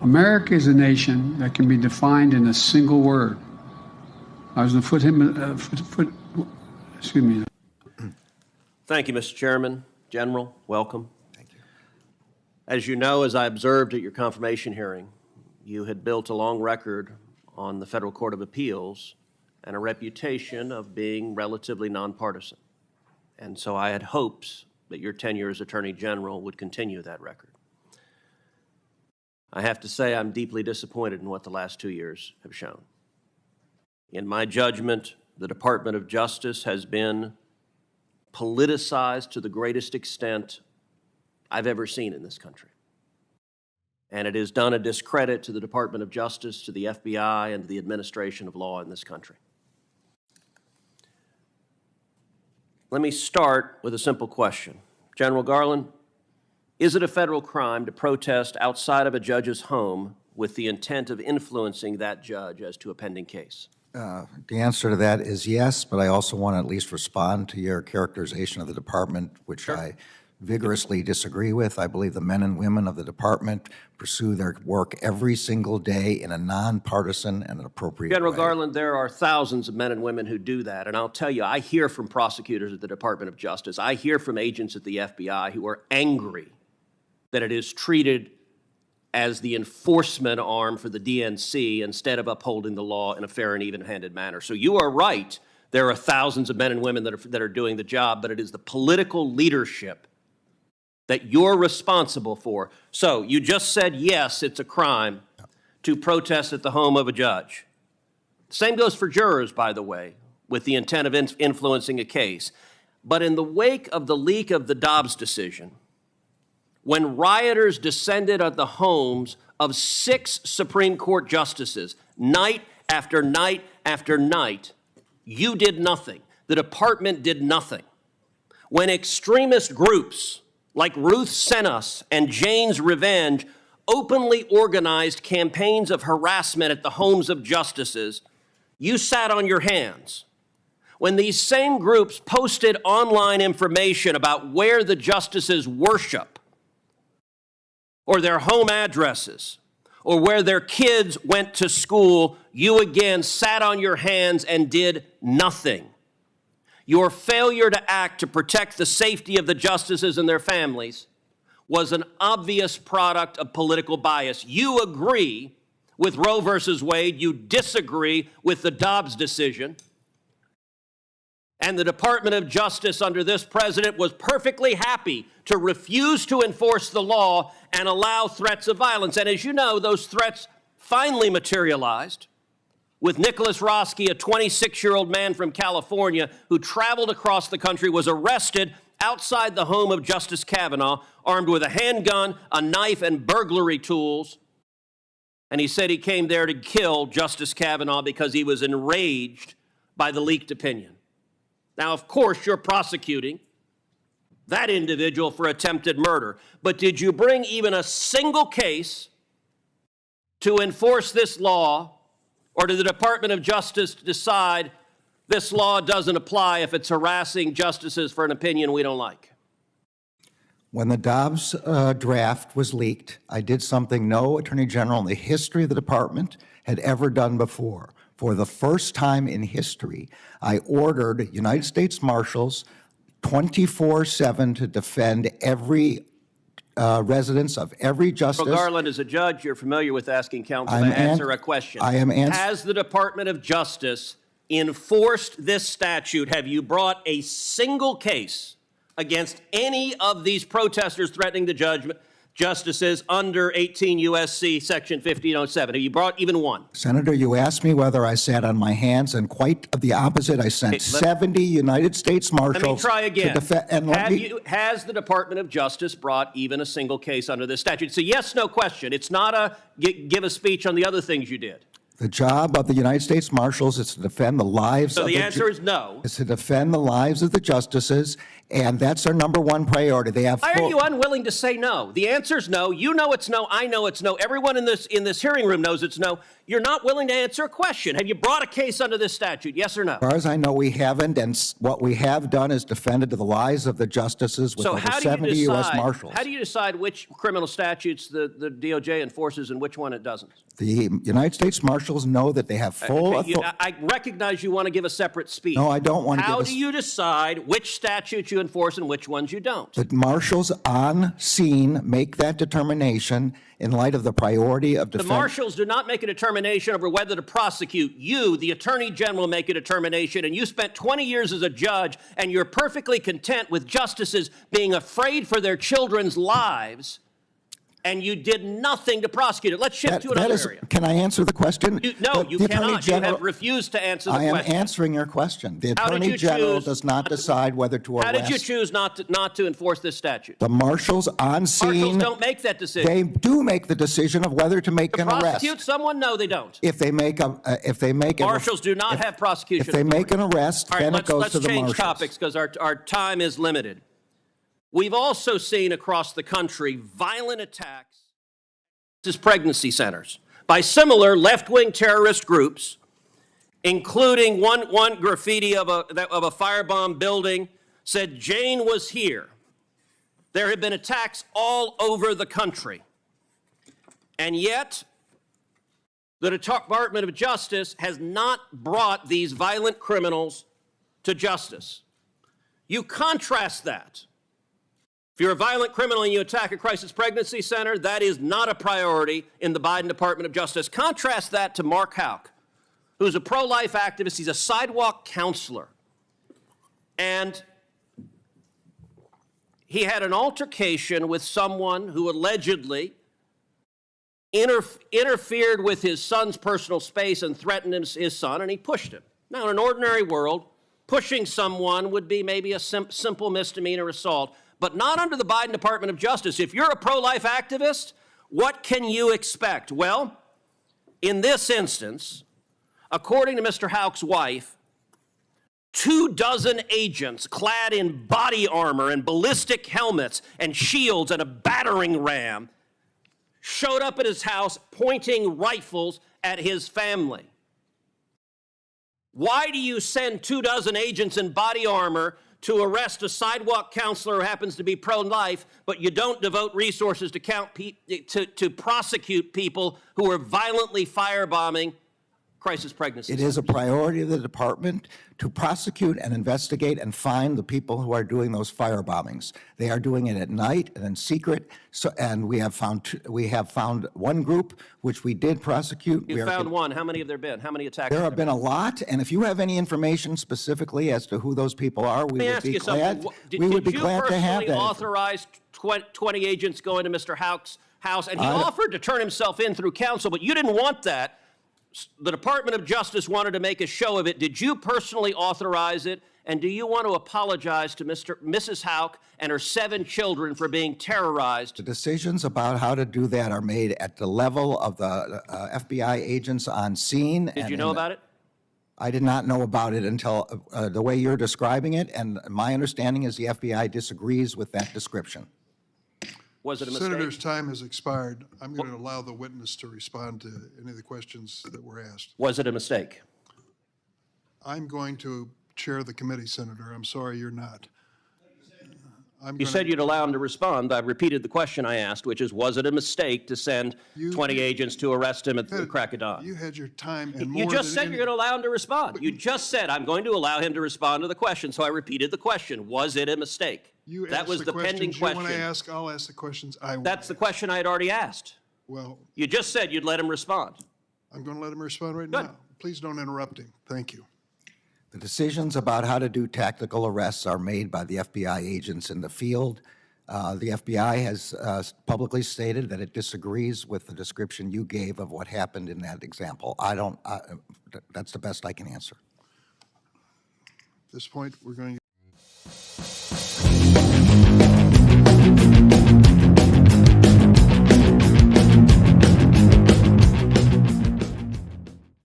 America is a nation that can be defined in a single word. I was going to excuse me. Thank you, Mr. Chairman. General, welcome. Thank you. As you know, as I observed at your confirmation hearing, you had built a long record on the Federal Court of Appeals and a reputation of being relatively nonpartisan. And so I had hopes that your tenure as Attorney General would continue that record. I have to say I'm deeply disappointed in what the last 2 years have shown. In my judgment, the Department of Justice has been politicized to the greatest extent I've ever seen in this country. And it has done a discredit to the Department of Justice, to the FBI, and to the administration of law in this country. Let me start with a simple question. General Garland, is it a federal crime to protest outside of a judge's home with the intent of influencing that judge as to a pending case? The answer to that is yes, but I also want to at least respond to your characterization of the department, which Sure. I vigorously disagree with. I believe the men and women of the department pursue their work every single day in a nonpartisan and an appropriate General way. Garland, there are thousands of men and women who do that, and I'll tell you, I hear from prosecutors at the Department of Justice, I hear from agents at the FBI who are angry that it is treated as the enforcement arm for the DNC instead of upholding the law in a fair and even-handed manner. So you are right, there are thousands of men and women that are doing the job, but it is the political leadership that you're responsible for. So you just said, yes, it's a crime to protest at the home of a judge. Same goes for jurors, by the way, with the intent of influencing a case. But in the wake of the leak of the Dobbs decision, when rioters descended on the homes of 6 Supreme Court justices, night after night after night, you did nothing. The department did nothing. When extremist groups like Ruth Sent Us and Jane's Revenge openly organized campaigns of harassment at the homes of justices, you sat on your hands. When these same groups posted online information about where the justices worship, or their home addresses, or where their kids went to school, you again sat on your hands and did nothing. Your failure to act to protect the safety of the justices and their families was an obvious product of political bias. You agree with Roe versus Wade, you disagree with the Dobbs decision, and the Department of Justice under this president was perfectly happy to refuse to enforce the law and allow threats of violence. And as you know, those threats finally materialized with Nicholas Roski, a 26-year-old man from California who traveled across the country, was arrested outside the home of Justice Kavanaugh, armed with a handgun, a knife, and burglary tools. And he said he came there to kill Justice Kavanaugh because he was enraged by the leaked opinion. Now, of course, you're prosecuting that individual for attempted murder, but did you bring even a single case to enforce this law, or did the Department of Justice decide this law doesn't apply if it's harassing justices for an opinion we don't like? When the Dobbs draft was leaked, I did something no Attorney General in the history of the department had ever done before. For the first time in history, I ordered United States Marshals 24/7 to defend every residence of every justice. Well, Garland, as a judge, you're familiar with asking counsel to answer a question. I am answering. Has the Department of Justice enforced this statute? Have you brought a single case against any of these protesters threatening the justices under 18 U.S.C. Section 1507? Have you brought even one? Senator, you asked me whether I sat on my hands, and quite the opposite. I sent 70 United States Marshals. Let me try again. To defend. Has the Department of Justice brought even a single case under this statute? It's a yes/no question. It's not a give a speech on the other things you did. The job of the United States Marshals is to defend the lives of the answer is no. Is to defend the lives of the justices And that's their number one priority. They have Why are you unwilling to say no? The answer's no. You know it's no. I know it's no. Everyone in this hearing room knows it's no. You're not willing to answer a question. Have you brought a case under this statute? Yes or no? As far as I know, we haven't, and what we have done is defended the lives of the justices with over 70 U.S. Marshals. How do you decide which criminal statutes the DOJ enforces and which one it doesn't? The United States Marshals know that they have full authority. I recognize you want to give a separate speech. No, I don't want to give How do you decide which statutes you enforce and which ones you don't? The Marshals on scene make that determination in light of the priority of defense. The Marshals do not make a determination over whether to prosecute. You, the Attorney General, make a determination, and you spent 20 years as a judge, and you're perfectly content with justices being afraid for their children's lives, and you did nothing to prosecute it. Let's shift to another area. Can I answer the question? No, you cannot. You have refused to answer the question. I am answering your question. The Attorney General does not decide whether to arrest. How did you choose not to enforce this statute? The Marshals on scene. Marshals don't make that decision. They do make the decision of whether to make an arrest. Prosecute someone? No, they don't. If they make Marshals do not have prosecution. If they make an arrest, then it goes to the Marshals. Let's change topics because our time is limited. We've also seen across the country violent attacks as pregnancy centers by similar left-wing terrorist groups, including one graffiti of a firebomb building said Jane was here. There have been attacks all over the country. And yet, the Department of Justice has not brought these violent criminals to justice. You contrast that. If you're a violent criminal and you attack a crisis pregnancy center, that is not a priority in the Biden Department of Justice. Contrast that to Mark Houck, who's a pro-life activist. He's a sidewalk counselor. And he had an altercation with someone who allegedly interfered with his son's personal space and threatened his son, and he pushed him. Now, in an ordinary world, pushing someone would be maybe a simple misdemeanor assault, but not under the Biden Department of Justice. If you're a pro-life activist, what can you expect? Well, in this instance, according to Mr. Houck's wife, 24 agents clad in body armor and ballistic helmets and shields and a battering ram showed up at his house pointing rifles at his family. Why do you send 24 agents in body armor to arrest a sidewalk counselor who happens to be pro-life, but you don't devote resources to prosecute people who are violently firebombing crisis pregnancies? It is a priority of the department to prosecute and investigate and find the people who are doing those firebombings. They are doing it at night and in secret. And we have found one group which we did prosecute. You found one. How many have there been? How many attacks? There have been a lot. And if you have any information specifically as to who those people are, we would be glad. We would be glad to have that. Did you personally authorize 20 agents going to Mr. Houck's house? And he offered to turn himself in through counsel, but you didn't want that. The Department of Justice wanted to make a show of it. Did you personally authorize it? And do you want to apologize to Mrs. Houck and her 7 children for being terrorized? The decisions about how to do that are made at the level of the FBI agents on scene. Did you know about it? I did not know about it until the way you're describing it. And my understanding is the FBI disagrees with that description. Was it a mistake? Senator's time has expired. I'm going to allow the witness to respond to any of the questions that were asked. Was it a mistake? I'm going to chair the committee, Senator. I'm sorry you're not. You said you'd allow him to respond. I repeated the question I asked, which is, was it a mistake to send 20 agents to arrest him at the crack of dawn? You had your time and more You just than said you're going to allow him to respond. You just said, I'm going to allow him to respond to the question, so I repeated the question. Was it a mistake? That was the pending question. You want to ask, I'll ask the questions I want. That's the question I had already asked. Well, you just said you'd let him respond. I'm going to let him respond right now. Please don't interrupt him. Thank you. The decisions about how to do tactical arrests are made by the FBI agents in the field. The FBI has publicly stated that it disagrees with the description you gave of what happened in that example. That's the best I can answer. At this point, we're going to